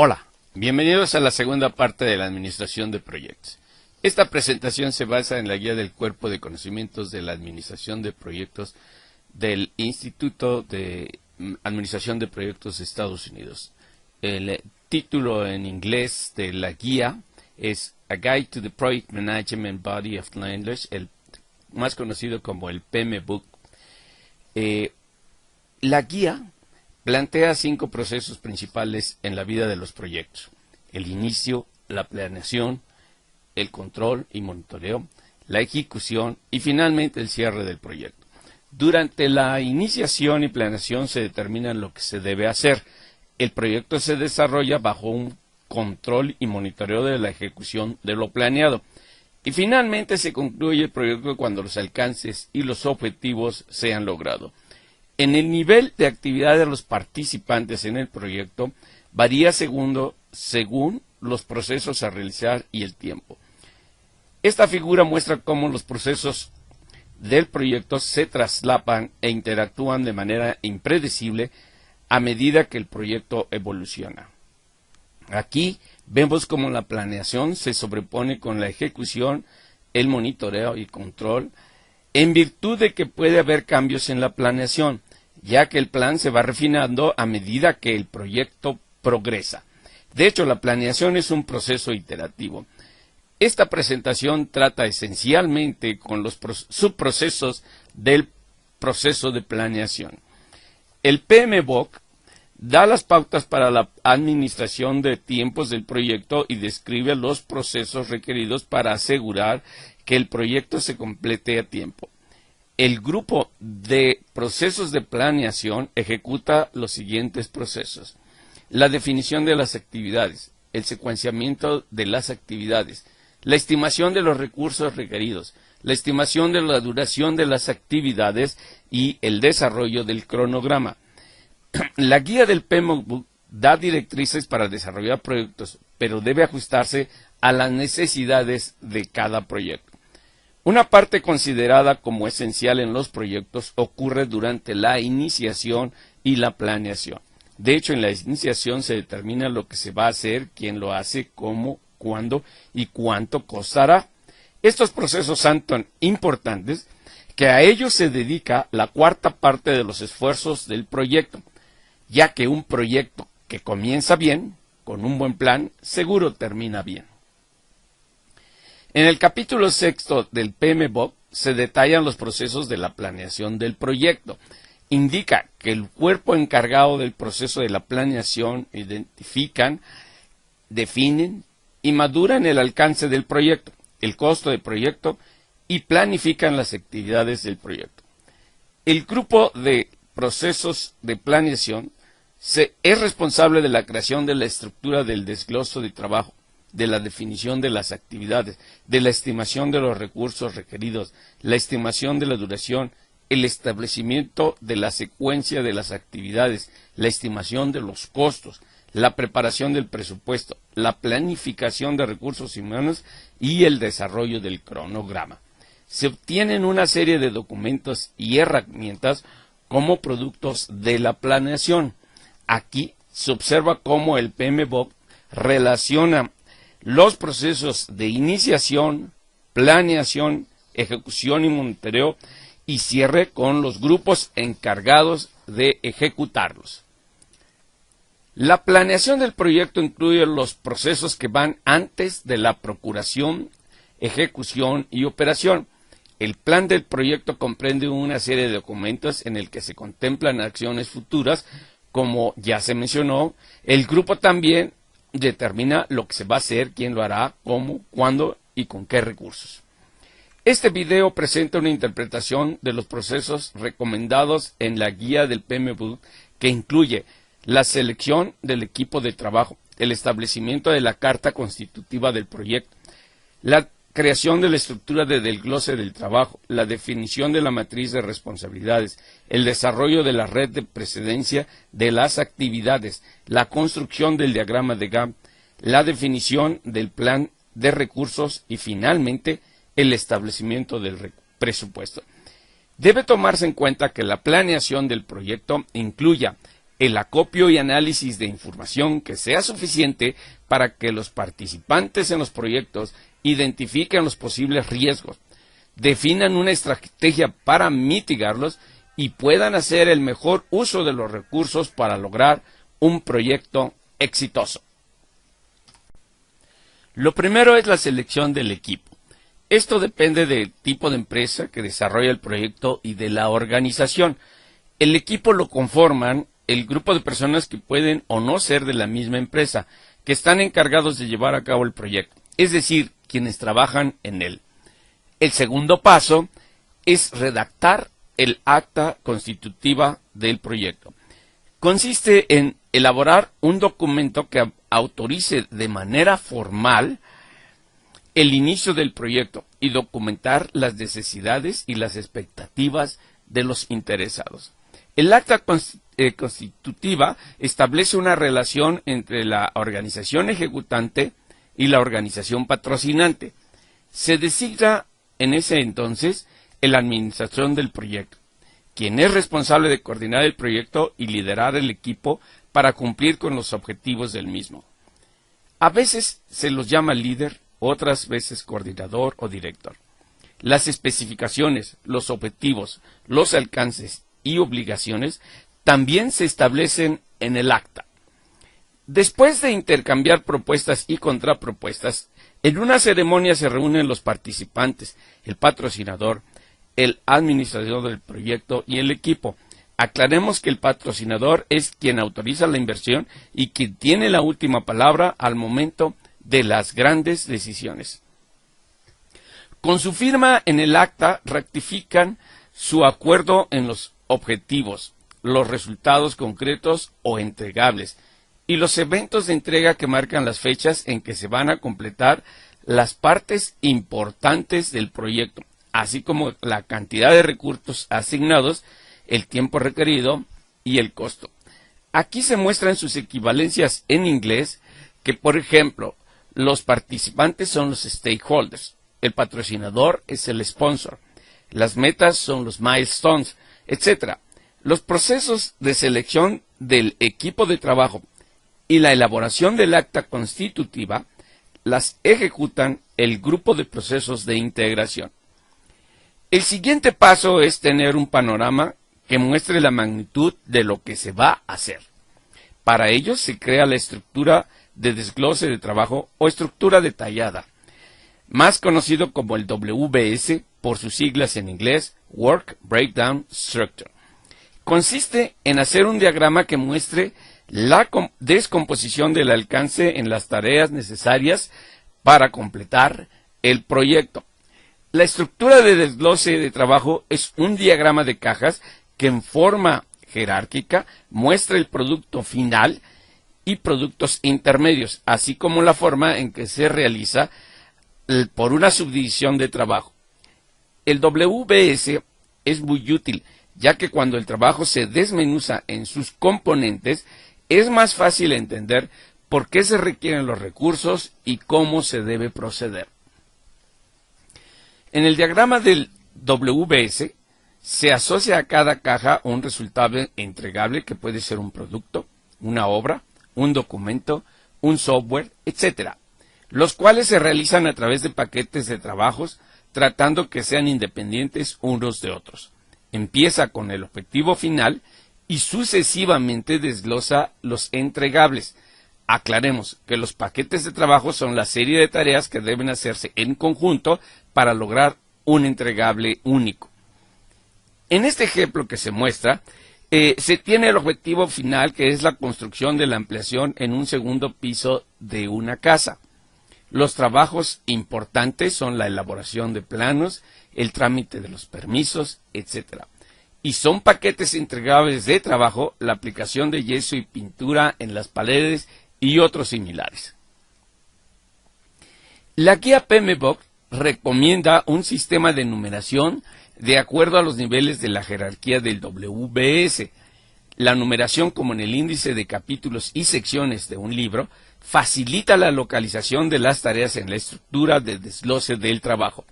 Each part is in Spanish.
Hola, bienvenidos a la segunda parte de la administración de proyectos. Esta presentación se basa en la guía del Cuerpo de Conocimientos de la Administración de Proyectos del Instituto de Administración de Proyectos de Estados Unidos. El título en inglés de la guía es A Guide to the Project Management Body of Language, el más conocido como el PMBOK. La guía plantea 5 procesos principales en la vida de los proyectos: el inicio, la planeación, el control y monitoreo, la ejecución y finalmente el cierre del proyecto. Durante la iniciación y planeación se determina lo que se debe hacer. El proyecto se desarrolla bajo un control y monitoreo de la ejecución de lo planeado. Y finalmente se concluye el proyecto cuando los alcances y los objetivos sean logrados. En el nivel de actividad de los participantes en el proyecto varía según los procesos a realizar y el tiempo. Esta figura muestra cómo los procesos del proyecto se traslapan e interactúan de manera impredecible a medida que el proyecto evoluciona. Aquí vemos cómo la planeación se sobrepone con la ejecución, el monitoreo y control, en virtud de que puede haber cambios en la planeación, ya que el plan se va refinando a medida que el proyecto progresa. De hecho, la planeación es un proceso iterativo. Esta presentación trata esencialmente con los subprocesos del proceso de planeación. El PMBOK da las pautas para la administración de tiempos del proyecto y describe los procesos requeridos para asegurar que el proyecto se complete a tiempo. El grupo de procesos de planeación ejecuta los siguientes procesos: la definición de las actividades, el secuenciamiento de las actividades, la estimación de los recursos requeridos, la estimación de la duración de las actividades y el desarrollo del cronograma. La guía del PMBOK da directrices para desarrollar proyectos, pero debe ajustarse a las necesidades de cada proyecto. Una parte considerada como esencial en los proyectos ocurre durante la iniciación y la planeación. De hecho, en la iniciación se determina lo que se va a hacer, quién lo hace, cómo, cuándo y cuánto costará. Estos procesos son tan importantes que a ellos se dedica la cuarta parte de los esfuerzos del proyecto, ya que un proyecto que comienza bien, con un buen plan, seguro termina bien. En el capítulo 6 del PMBOK se detallan los procesos de la planeación del proyecto. Indica que el cuerpo encargado del proceso de la planeación identifican, definen y maduran el alcance del proyecto, el costo del proyecto y planifican las actividades del proyecto. El grupo de procesos de planeación es responsable de la creación de la estructura del desgloso de trabajo, de la definición de las actividades, de la estimación de los recursos requeridos, la estimación de la duración, el establecimiento de la secuencia de las actividades, la estimación de los costos, la preparación del presupuesto, la planificación de recursos humanos y el desarrollo del cronograma. Se obtienen una serie de documentos y herramientas como productos de la planeación. Aquí se observa cómo el PMBOK relaciona los procesos de iniciación, planeación, ejecución y monitoreo y cierre con los grupos encargados de ejecutarlos. La planeación del proyecto incluye los procesos que van antes de la procuración, ejecución y operación. El plan del proyecto comprende una serie de documentos en el que se contemplan acciones futuras, como ya se mencionó. El grupo también determina lo que se va a hacer, quién lo hará, cómo, cuándo y con qué recursos. Este video presenta una interpretación de los procesos recomendados en la guía del PMBOK, que incluye la selección del equipo de trabajo, el establecimiento de la carta constitutiva del proyecto, la creación de la estructura del desglose del trabajo, la definición de la matriz de responsabilidades, el desarrollo de la red de precedencia de las actividades, la construcción del diagrama de Gantt, la definición del plan de recursos y finalmente el establecimiento del presupuesto. Debe tomarse en cuenta que la planeación del proyecto incluya el acopio y análisis de información que sea suficiente para que los participantes en los proyectos identifiquen los posibles riesgos, definan una estrategia para mitigarlos y puedan hacer el mejor uso de los recursos para lograr un proyecto exitoso. Lo primero es la selección del equipo. Esto depende del tipo de empresa que desarrolla el proyecto y de la organización. El equipo lo conforman el grupo de personas que pueden o no ser de la misma empresa, que están encargados de llevar a cabo el proyecto, es decir, quienes trabajan en él. El segundo paso es redactar el acta constitutiva del proyecto. Consiste en elaborar un documento que autorice de manera formal el inicio del proyecto y documentar las necesidades y las expectativas de los interesados. El acta constitutiva establece una relación entre la organización ejecutante y la organización patrocinante. Se designa en ese entonces el administrador del proyecto, quien es responsable de coordinar el proyecto y liderar el equipo para cumplir con los objetivos del mismo. A veces se los llama líder, otras veces coordinador o director. Las especificaciones, los objetivos, los alcances y obligaciones también se establecen en el acta. Después de intercambiar propuestas y contrapropuestas, en una ceremonia se reúnen los participantes, el patrocinador, el administrador del proyecto y el equipo. Aclaremos que el patrocinador es quien autoriza la inversión y quien tiene la última palabra al momento de las grandes decisiones. Con su firma en el acta ratifican su acuerdo en los objetivos, los resultados concretos o entregables y los eventos de entrega que marcan las fechas en que se van a completar las partes importantes del proyecto, así como la cantidad de recursos asignados, el tiempo requerido y el costo. Aquí se muestran sus equivalencias en inglés que, por ejemplo, los participantes son los stakeholders, el patrocinador es el sponsor, las metas son los milestones, etc. Los procesos de selección del equipo de trabajo y la elaboración del acta constitutiva las ejecutan el grupo de procesos de integración. El siguiente paso es tener un panorama que muestre la magnitud de lo que se va a hacer. Para ello se crea la estructura de desglose de trabajo o estructura detallada, más conocido como el WBS por sus siglas en inglés, Work Breakdown Structure. Consiste en hacer un diagrama que muestre la descomposición del alcance en las tareas necesarias para completar el proyecto. La estructura de desglose de trabajo es un diagrama de cajas que en forma jerárquica muestra el producto final y productos intermedios, así como la forma en que se realiza por una subdivisión de trabajo. El WBS es muy útil, ya que cuando el trabajo se desmenuza en sus componentes, es más fácil entender por qué se requieren los recursos y cómo se debe proceder. En el diagrama del WBS se asocia a cada caja un resultado entregable que puede ser un producto, una obra, un documento, un software, etc., los cuales se realizan a través de paquetes de trabajos tratando que sean independientes unos de otros. Empieza con el objetivo final y sucesivamente desglosa los entregables. Aclaremos que los paquetes de trabajo son la serie de tareas que deben hacerse en conjunto para lograr un entregable único. En este ejemplo que se muestra, se tiene el objetivo final, que es la construcción de la ampliación en un segundo piso de una casa. Los trabajos importantes son la elaboración de planos, el trámite de los permisos, etc. Y son paquetes entregables de trabajo, la aplicación de yeso y pintura en las paredes y otros similares. La guía PMBOK recomienda un sistema de numeración de acuerdo a los niveles de la jerarquía del WBS. La numeración, como en el índice de capítulos y secciones de un libro, facilita la localización de las tareas en la estructura de desglose del trabajo.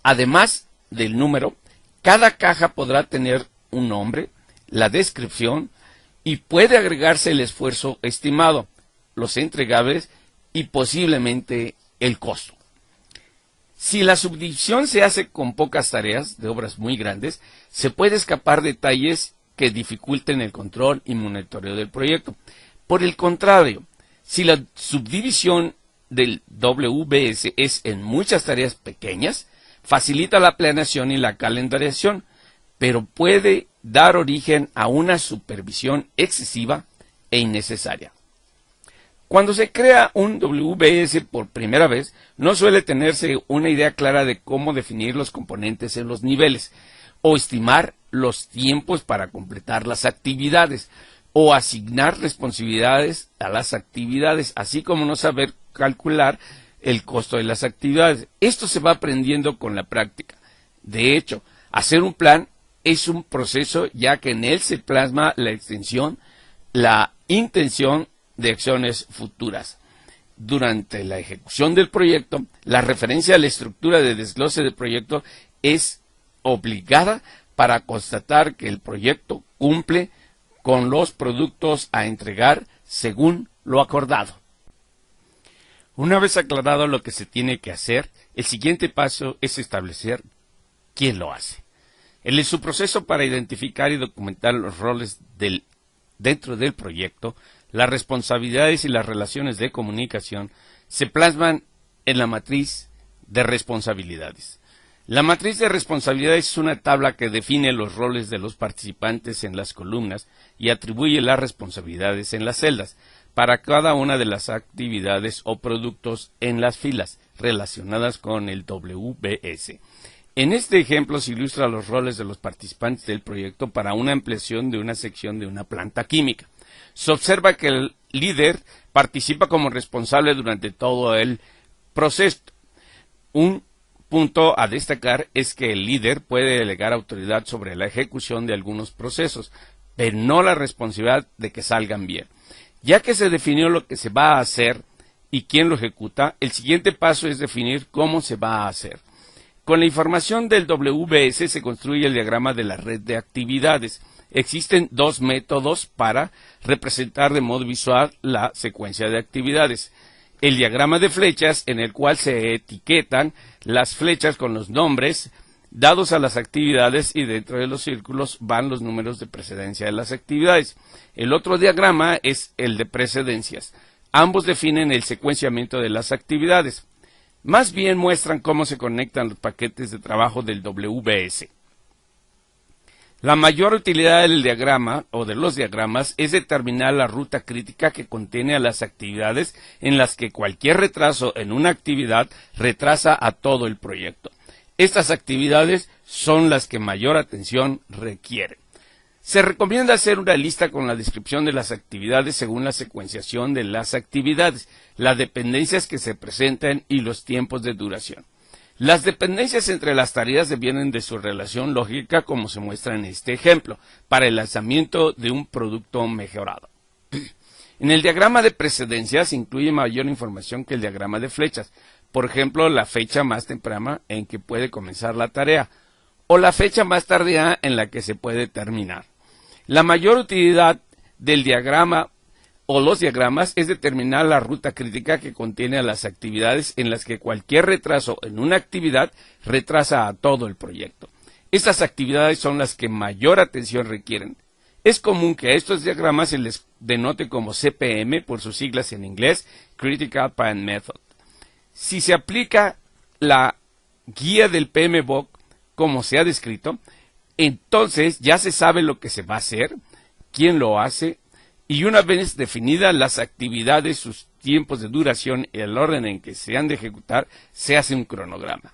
Además del número, cada caja podrá tener un nombre, la descripción, y puede agregarse el esfuerzo estimado, los entregables y posiblemente el costo. Si la subdivisión se hace con pocas tareas de obras muy grandes, se puede escapar detalles que dificulten el control y monitoreo del proyecto. Por el contrario, si la subdivisión del WBS es en muchas tareas pequeñas, facilita la planeación y la calendarización, pero puede dar origen a una supervisión excesiva e innecesaria. Cuando se crea un WBS por primera vez, no suele tenerse una idea clara de cómo definir los componentes en los niveles, o estimar los tiempos para completar las actividades, o asignar responsabilidades a las actividades, así como no saber calcular el costo de las actividades. Esto se va aprendiendo con la práctica. De hecho, hacer un plan es un proceso, ya que en él se plasma la extensión, la intención de acciones futuras. Durante la ejecución del proyecto, la referencia a la estructura de desglose del proyecto es obligada para constatar que el proyecto cumple con los productos a entregar según lo acordado. Una vez aclarado lo que se tiene que hacer, el siguiente paso es establecer quién lo hace. En su proceso para identificar y documentar los roles dentro del proyecto, las responsabilidades y las relaciones de comunicación se plasman en la matriz de responsabilidades. La matriz de responsabilidades es una tabla que define los roles de los participantes en las columnas y atribuye las responsabilidades en las celdas para cada una de las actividades o productos en las filas relacionadas con el WBS. En este ejemplo se ilustra los roles de los participantes del proyecto para una ampliación de una sección de una planta química. Se observa que el líder participa como responsable durante todo el proceso. Un punto a destacar es que el líder puede delegar autoridad sobre la ejecución de algunos procesos, pero no la responsabilidad de que salgan bien. Ya que se definió lo que se va a hacer y quién lo ejecuta, el siguiente paso es definir cómo se va a hacer. Con la información del WBS se construye el diagrama de la red de actividades. Existen dos métodos para representar de modo visual la secuencia de actividades. El diagrama de flechas, en el cual se etiquetan las flechas con los nombres dados a las actividades y dentro de los círculos van los números de precedencia de las actividades. El otro diagrama es el de precedencias. Ambos definen el secuenciamiento de las actividades. Más bien muestran cómo se conectan los paquetes de trabajo del WBS. La mayor utilidad del diagrama o de los diagramas es determinar la ruta crítica que contiene a las actividades en las que cualquier retraso en una actividad retrasa a todo el proyecto. Estas actividades son las que mayor atención requieren. Se recomienda hacer una lista con la descripción de las actividades según la secuenciación de las actividades, las dependencias que se presentan y los tiempos de duración. Las dependencias entre las tareas devienen de su relación lógica, como se muestra en este ejemplo, para el lanzamiento de un producto mejorado. En el diagrama de precedencias se incluye mayor información que el diagrama de flechas, por ejemplo, la fecha más temprana en que puede comenzar la tarea, o la fecha más tardía en la que se puede terminar. La mayor utilidad del diagrama o los diagramas es determinar la ruta crítica que contiene a las actividades en las que cualquier retraso en una actividad retrasa a todo el proyecto. Estas actividades son las que mayor atención requieren. Es común que a estos diagramas se les denote como CPM por sus siglas en inglés, Critical Path Method. Si se aplica la guía del PMBOK como se ha descrito, entonces ya se sabe lo que se va a hacer, quién lo hace, y una vez definidas las actividades, sus tiempos de duración y el orden en que se han de ejecutar, se hace un cronograma.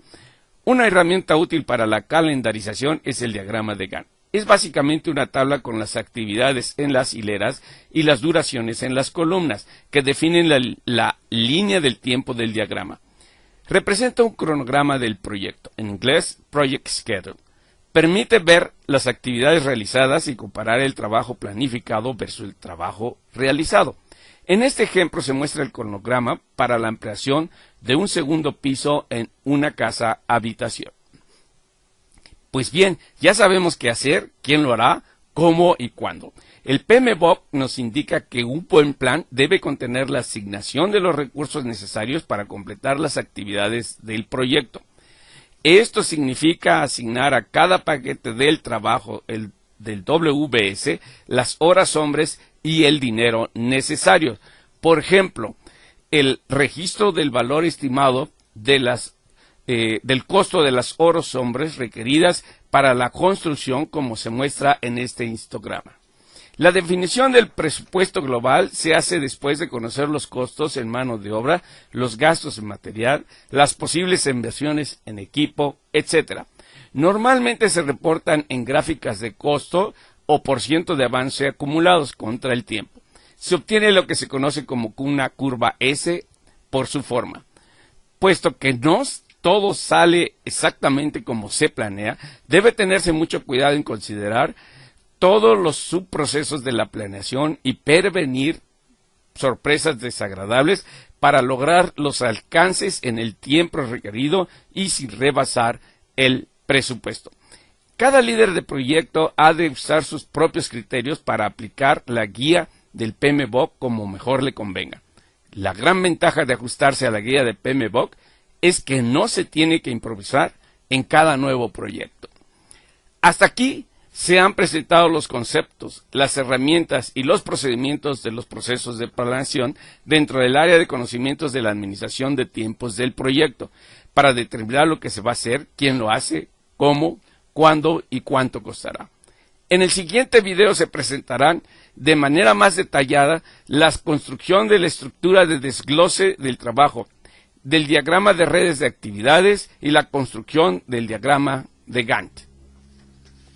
Una herramienta útil para la calendarización es el diagrama de Gantt. Es básicamente una tabla con las actividades en las hileras y las duraciones en las columnas, que definen la línea del tiempo del diagrama. Representa un cronograma del proyecto, en inglés Project Schedule. Permite ver las actividades realizadas y comparar el trabajo planificado versus el trabajo realizado. En este ejemplo se muestra el cronograma para la ampliación de un segundo piso en una casa habitación. Pues bien, ya sabemos qué hacer, quién lo hará, cómo y cuándo. El PMBOK nos indica que un buen plan debe contener la asignación de los recursos necesarios para completar las actividades del proyecto. Esto significa asignar a cada paquete del trabajo del WBS las horas hombres y el dinero necesario. Por ejemplo, el registro del valor estimado del costo de las horas hombres requeridas para la construcción, como se muestra en este histograma. La definición del presupuesto global se hace después de conocer los costos en mano de obra, los gastos en material, las posibles inversiones en equipo, etc. Normalmente se reportan en gráficas de costo o % de avance acumulados contra el tiempo. Se obtiene lo que se conoce como una curva S por su forma. Puesto que no todo sale exactamente como se planea, debe tenerse mucho cuidado en considerar todos los subprocesos de la planeación y prevenir sorpresas desagradables para lograr los alcances en el tiempo requerido y sin rebasar el presupuesto. Cada líder de proyecto ha de usar sus propios criterios para aplicar la guía del PMBOK como mejor le convenga. La gran ventaja de ajustarse a la guía de PMBOK es que no se tiene que improvisar en cada nuevo proyecto. Hasta aquí se han presentado los conceptos, las herramientas y los procedimientos de los procesos de planeación dentro del área de conocimientos de la administración de tiempos del proyecto, para determinar lo que se va a hacer, quién lo hace, cómo, cuándo y cuánto costará. En el siguiente video se presentarán de manera más detallada la construcción de la estructura de desglose del trabajo, del diagrama de redes de actividades y la construcción del diagrama de Gantt.